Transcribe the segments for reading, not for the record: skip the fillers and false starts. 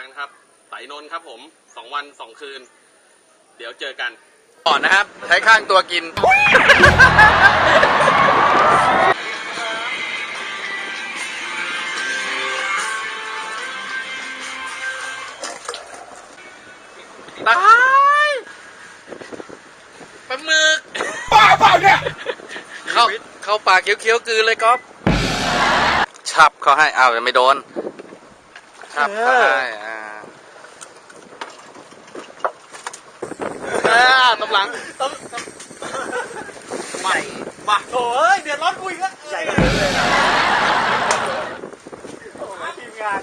นะครับไต่นนท์ครับผม2 วัน 2 คืนเดี๋ยวเจอกันก่อนนะครับใช้ข้างตัวกินตายปลาหมึกบ้าเปล่าเนี่ยเข้าปากเคี้ยวๆกืนเลยก๊อฟฉับเขาให้อ้าวยังไม่โดนฉับเขาให้ตำหลังมาโอ้ยเดือดร้อนกูอีกแล้วใหญ่เลยนะโอ้ยทีมงาน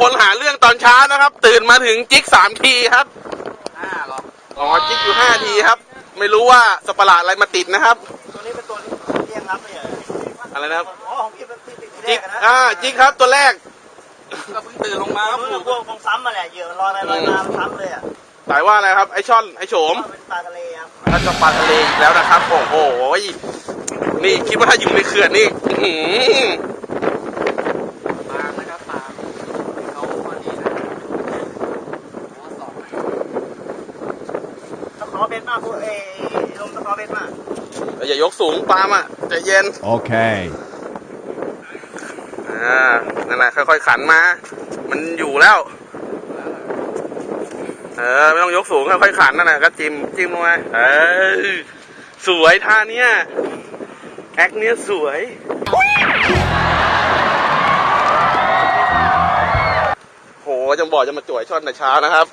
คนหาเรื่องตอนเช้านะครับตื่นมาถึงจิ๊ก3 ทีครับหรออ๋อจิ๊กอยู่5 ทีครับไม่รู้ว่าสัตว์ประหลาดอะไรมาติดนะครับตัวนี้เป็นตัวเลี้ยงครับเนี่ยอะไรนะครับอ๋อของพี่เป็นติดจิ๊กจิ๊กครับตัวแรกก็เพิ่งตื่นลงมาครับพวกคงซ้ำมาแหละเหยื่อลอยไปลอยมาซ้ำเลยอ่ะสายว่าอะไรครับไอช่อนไอโฉมเป็นปลาทะเลครับแล้วก็ปลาทะเลอีกแล้วนะครับโอ้โหนี่คิดว่าถ้าอยู่ในเขื่อนนี่อย่ายกสูงปาล์มอ่ะใจเย็นโอเคนั่นแหละค่อยๆขันมามันอยู่แล้วไม่ต้องยกสูงค่อยๆขันนั่นแหละก็จิ้มลงมาสวยท่าเนี้ยแอคเนี้ยสวยโหจังบอกจะมาจ่วยช่อนแต่เช้านะครับ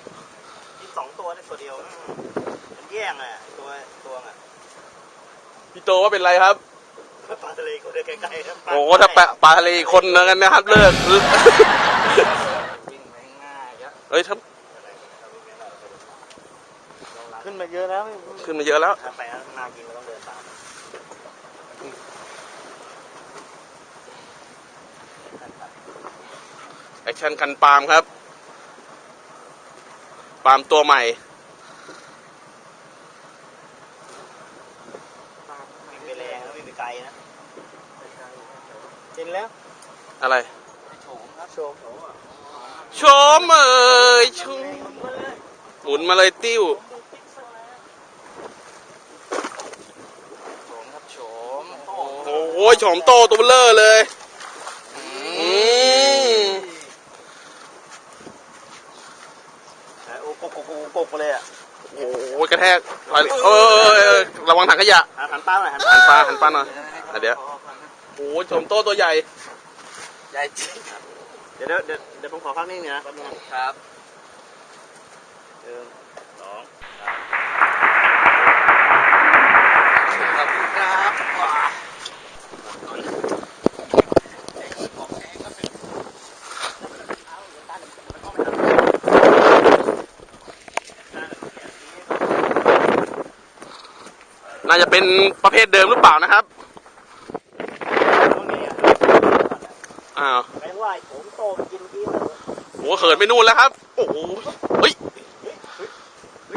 2 ตัวได้ตัวเดียวมันแย่งอ่ะตัวอ่ะพี่โตว่าเป็นไรครับปลาทะเลคนเดินไกลๆครับโอ้ถ้าปลาทะเลคนนึงกันนะครับเลิกวิ่งง่ายเฮ้ยถ้าขึ้นมาเยอะแล้วขึ้นมาเยอะแล้วไปนากินก็ต้องเดินตามแอคชั่นกันปาล์มครับปาล์มตัวใหม่ไกลนะเห็นแล้วอะไรโฉมชมชุมหมุนมาเลยติ้วโฉมครับโฉมโอ้ยโฉมโตตัวเบลอเลยโอ้กกเลยอ่ะโอ้ยกระแทกระวังถังขยะหันป้าหน่อยหันป้าหน่อยเดี๋ยวโอ้โฉมโตตัวใหญ่จริงเดี๋ยวผมขอพักนิดนึงนะครับ2 ขอบคุณครับ น่าจะเป็นประเภทเดิมหรือเปล่านะครับ พวกนี้อ่ะ อ้าว แปลว่าผมโตไปกินกี้ โหเขินไปนู่นแล้วครับ โอ้โหเฮ้ย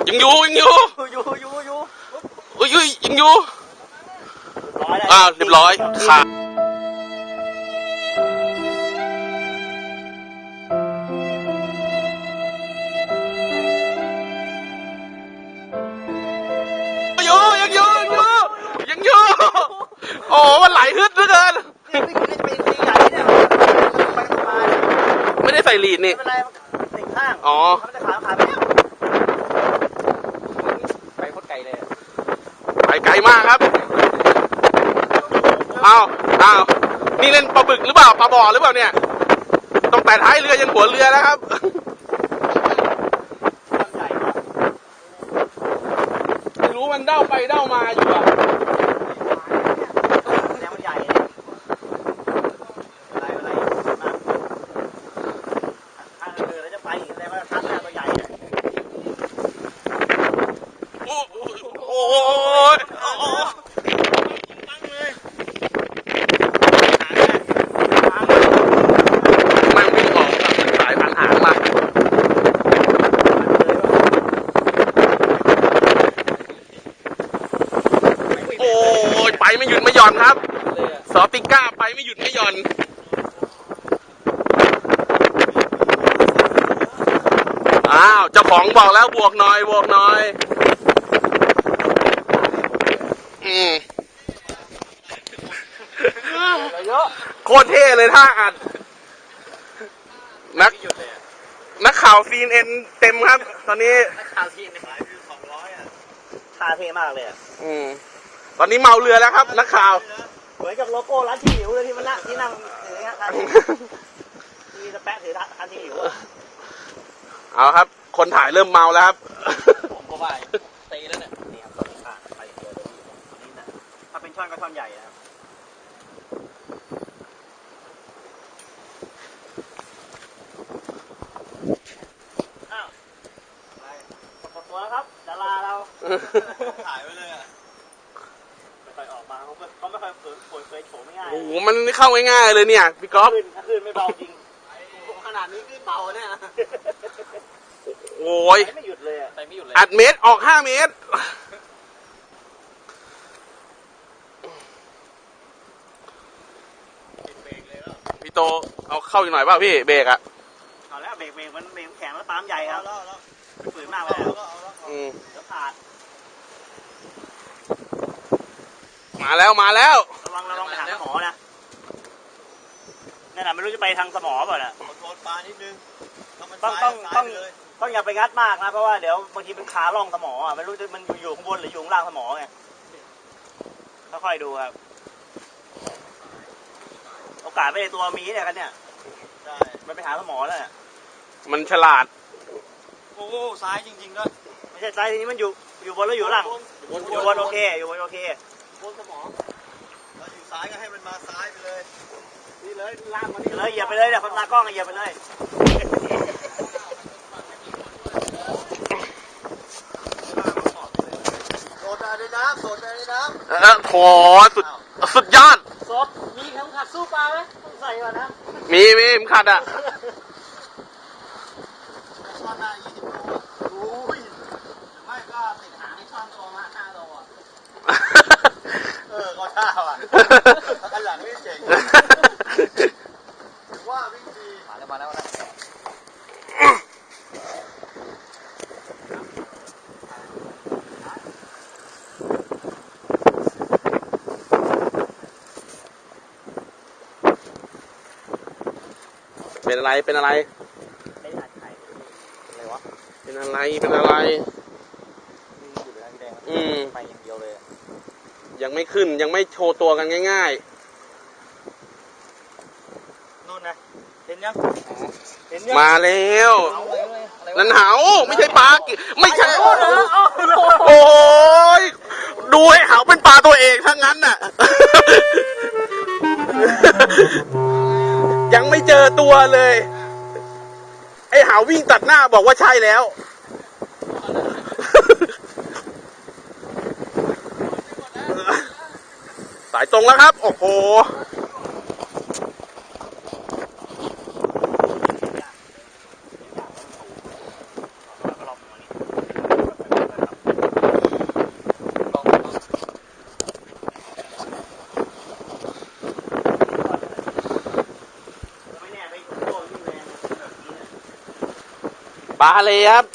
ยังอยู่ยังอยู่ อยู่ เฮ้ยยังอยู่ ร้อยแล้ว อ้าวเรียบร้อยขาดยังอยู่โอ้มันไหลฮึดเหลือเกิน นี่ไม่กินเป็นตีใหญ่เนี่ยไปสบาย ไม่ได้ใส่ลีด ไม่ นี่ เป็นไรติดข้าง อ๋อ เขาจะขาไปแล้วไปโคตรไกลเลย ไปไกลมากครับอ้าวนี่เล่นปลาบึกหรือเปล่าปลาบ่อหรือเปล่าเนี่ยต้องแต่ท้ายเรือยันหัวเรือแล้วครับ ใหญ่ ไม่รู้มันเด้าไปเด้ามาอยู่อะ แนวใหญ่อะไรมากข้างเรือแล้วจะไปอีกแล้วก็ทัดหน้าตัวใหญ่ โอ้ยมันวิ่งออกกับสายพันหางมาโอ้ยไปไม่หยุดไม่หย่อนครับสอติก้าไปไม่หยุดไม่หย่อนอ้าวเจ้าของบอกแล้วบวกหน่อยโคตรเท่เลยท่าอัดนักข่าวซีนเอ็นเต็มครับ ตอนนี้ ข่าวทีเนี่ย200อ่ะท่าเท่มากเลยอ่ะ ตอนนี้เมาเรือแล้วครับ นักข่าว เหมือนกับโลโก้ร้านที่หิวเลยที่มันนั่งที่นั่งถือเนี่ยคันที่สแปะถือคันที่หิวอ่ะ เอาครับ คนถ่ายเริ่มเมาแล้วครับ ผมก็ว่าตีแล้วเนี่ยนี่ครับตอนนี้ไปเจอเลยนี่นะถ้าเป็นช่อนก็ช่อนใหญ่นะครับอ้าวไปปรากฏตัวแล้วครับดาราเราถ่ายไว้เลยอ่ะไม่ค่อยออกมาเขาไม่ค่อยเผยโฉมไม่ง่าย โอ้โหมันเข้าง่ายๆเลยเนี่ยพี่ก๊อฟ ขึ้นไม่เบาจริงขนาดนี้ขึ้นเบาเนี่ย โอ้ย ไม่หยุดเลยไปไม่หยุดเลย อัดเมตรออก5 เมตรพี่โตเอาเข้าอีกหน่อยเปล่าพี่เบรกอะ เอาแล้วเบรกมันแข็งแล้วตามใหญ่ครับฝืนมากเลยเดี๋ยวขาด มาแล้วระวังไปทางสมอนะนั่นแหละไม่รู้จะไปทางสมอเปล่าน่ะโดนปลานิดนึงต้องอย่าไปงัดมากนะเพราะว่าเดี๋ยวบางทีเป็นขาล่องสมออ่ะไม่รู้จะมันอยู่ข้างบนหรืออยู่ข้างล่างสมอไงค่อยๆดูครับโอกาสไม่ได้ตัวมีเนี่ยกันเนี่ยมันไปหาสมอแล้วเนี่ย มันฉลาด โอ้ซ้ายจริงๆด้วยไม่ใช่ซ้ายทีนี้มันอยู่บนแล้วอยู่ล่างอยู่บนโอเคอยู่บนโอเคบนสมอเราอยู่ซ้ายก็ให้มันมาซ้ายไปเลยนี่เลยล่างมันนี่เลยเหยียบไปเลยเนี่ยคนตากล้องเหยียบไปเลยโดดในน้ำ โหสุดยอด สดมีเข็มขัดสู้ปลาไหมต้องใส่ก่อนนะ มีเข็มขัดอะ ช่อนหน้า20 โลโอ้ยไม่ก็ติดหางให้ช่อนตัวมา5 โลอ่ะก็ท่าว่ะอันหลังนี่เจ๋งว่าวิ่งดีมาแล้วเป็นอะไรไม่ได้ถ่ายอะไรวะเป็นอะไรอยู่ในแดงไปอย่างเดียวเลยยังไม่ขึ้นยังไม่โชว์ตัวกันง่าย นู่นนะเห็นยัง ๆ มาแล้วนั่นเหาไม่ใช่ปลาไม่ใช่โอ้ยดูให้เหาเป็นปลาตัวเองทั้งนั้นน่ะ ยังไม่เจอตัวเลยไอ้เหาวิ่งตัดหน้าบอกว่าใช่แล้ว ายตรงแล้วครับ โอ้โหปลาเลยครับ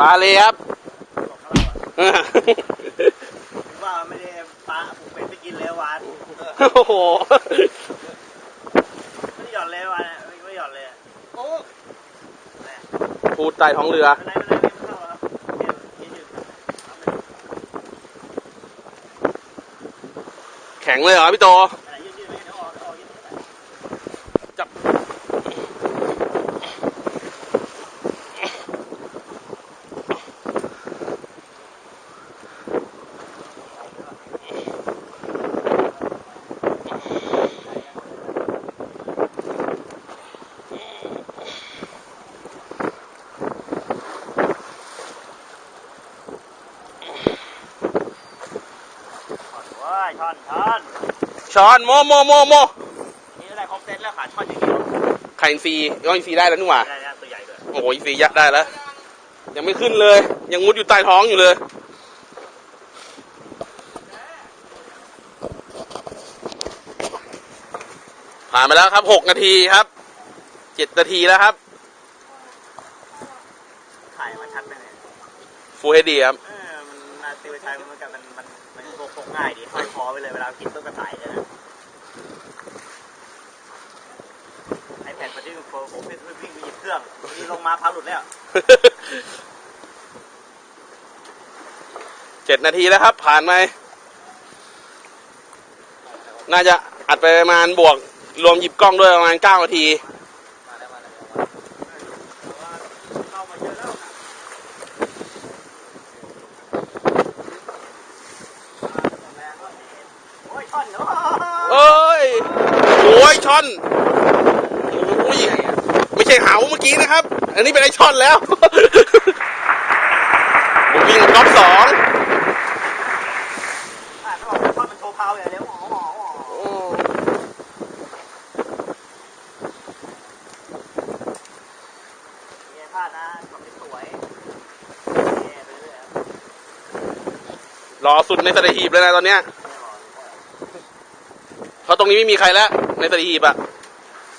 ปลาเลยครับ ว่าไม่ได้ปลาผมเป็นไปกินเลววาน โอ้โห ไม่หย่อนเลววานไม่หย่อนเลยโอ้ พูดใต้ท้องเรือ ไม่เข้าครับยืน แข็งเลยเหรอพี่โต ยืนเดี๋ยวออกยืน จับว้ายช่อน ช้อนโมนี่ได้ครบเซตแล้วขาช่อนอย่างนี้ ไข่อินทรีย์ก็อินทรีย์ได้แล้วนี่หว่า ได้ตัวใหญ่ด้วย โอ้โหอินทรีย์ยัดได้แล้ว ยังไม่ขึ้นเลย ยังมุดอยู่ใต้ท้องอยู่เลย ผ่านไปแล้วครับ6 นาทีครับ7 นาทีแล้วครับ ถ่ายมาชัดไปเลย ฟูลเฮดดีครับ มันนาติวชัยมันกับมันโคกง่ายดีห้อยคอไปเลยเวลากินต้นกระต่ายเลยนะไอแพดมันที่ผมวิ่งไปหยิบเครื่องนี่ลงมาพาหลุดแล้ว 7 นาทีแล้วครับ ผ่านไปน่าจะอัดไปประมาณบวกรวมหยิบกล้องด้วยประมาณ9 นาที เข้ามาเยอะแล้วโอ้ยช่อนเนาะ เอ้ยโอ้ยช่อนโอ้ยไม่ใช่เหาเมื่อกี้นะครับ อันนี้เป็นไอช่อนแล้ว ผมวิ่งรอบ2ถ้าบอกว่าช่อนมันโชว์พาวอย่างเดียวเนี่ยพลาดนะทำได้สวยเนี่ยไปเรื่อย รอสุดในสถีบเลยนะตอนเนี้ยเพราะตรงนี้ไม่มีใครแล้วในสถีบอะ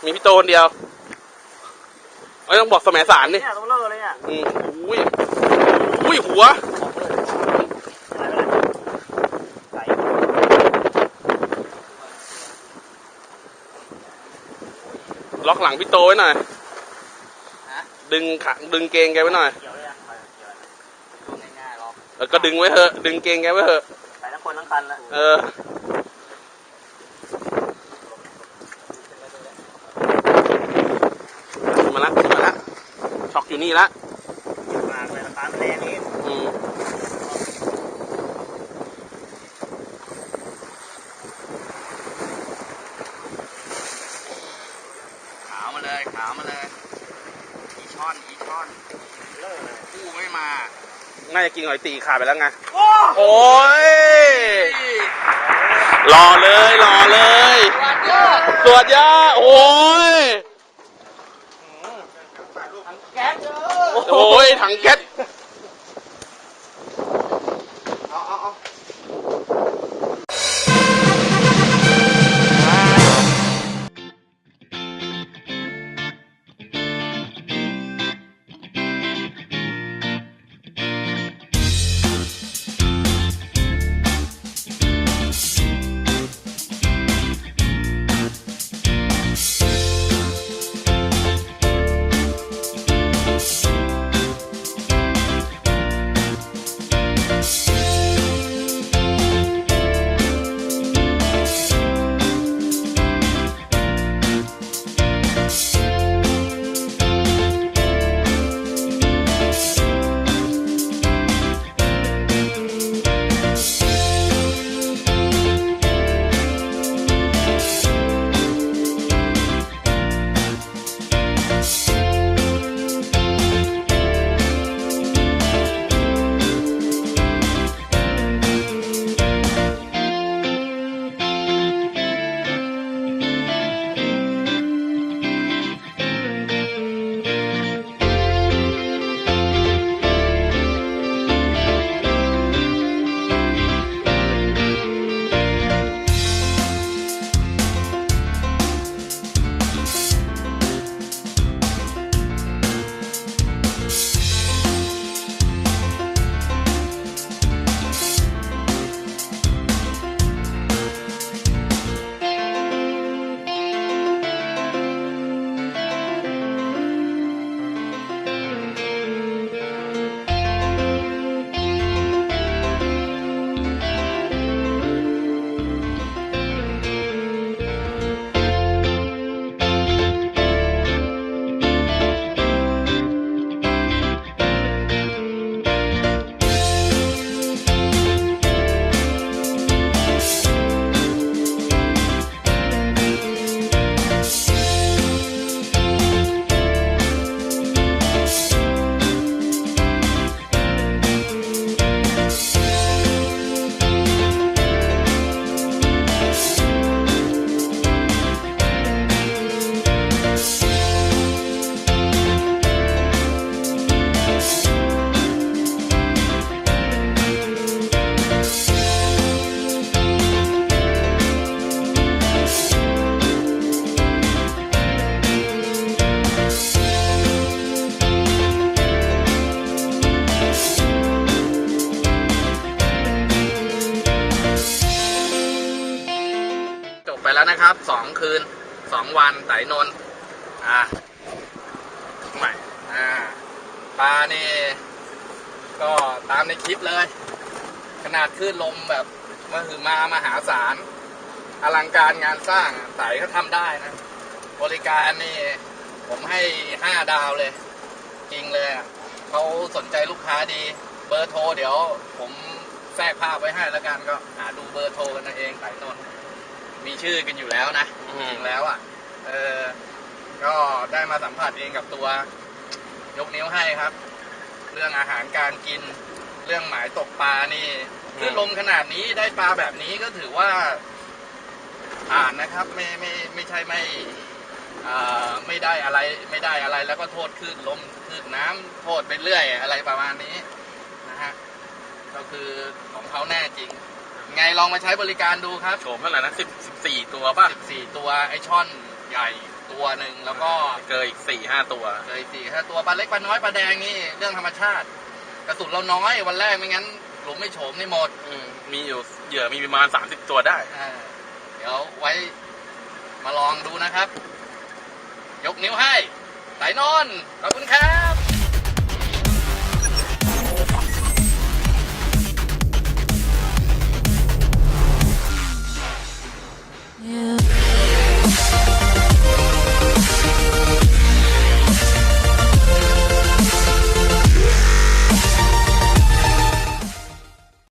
มีพี่โตคนเดียวไม่ต้องบอกสมัยสารนี่ เนี่ยต้องเลิกเลยเนี่ย อุ้ยหัวล็อกหลังพี่โตไว้หน่อยดึงเกงแกไว้หน่อย เกี่ยวเลยอ่ะดูง่ายๆหรอก ก็ดึงไว้เถอะดึงเกงแกไว้เถอะ ใส่ทั้งคนทั้งคันแล้ว มาละช็อกอยู่นี่ละ มาไปตามแรงนี้ขาวมาเลยอีช่อนกู้ไม่มา น่าจะกินหอยตีขาดไปแล้วไงโอ้ยรอเลยสวัสดีโอ้ยโอ้ยถังแก๊ส 2 คืน 2 วันไต่นนท์ใหม่ปลานี่ก็ตามในคลิปเลย ขนาดคลื่นลมแบบมหาศาลอลังการงานสร้างไต่ก็ทำได้นะ บริการนี่ผมให้5 ดาวเลย จริงเลยเขาสนใจลูกค้าดีเบอร์โทรเดี๋ยวผมแทรกภาพไว้ให้แล้วกันก็หาดูเบอร์โทรกันเองไต่นนท์มีชื่อกันอยู่แล้วนะจริงๆแล้วก็ได้มาสัมผัสเองกับตัวยกนิ้วให้ครับ เรื่องอาหารการกินเรื่องหมายตกปลานี่คือลมขนาดนี้ได้ปลาแบบนี้ก็ถือว่าผ่านนะครับไม่ใช่ไม่ได้อะไรแล้วก็โทษคลื่นลมคลื่นน้ำโทษไปเรื่อยอะไรประมาณนี้นะฮะก็คือของเขาแน่จริงไงลองมาใช้บริการดูครับโฉมเท่าไหร่นะ14 ตัวป่ะ 14 ตัวไอช่อนใหญ่ตัวหนึ่งแล้วก็ เกยอีก 4-5 ตัวเกย4-5 ตัวปลาเล็กปลาน้อยปลาแดงนี่เรื่องธรรมชาติกระสุนเราน้อยวันแรกไม่งั้นหลุมไม่โฉมนี่หมดมีอยู่เหยื่อมีประมาณ30 ตัวได้เดี๋ยวไว้มาลองดูนะครับยกนิ้วให้ไต่นนท์ขอบคุณครับ Yeah.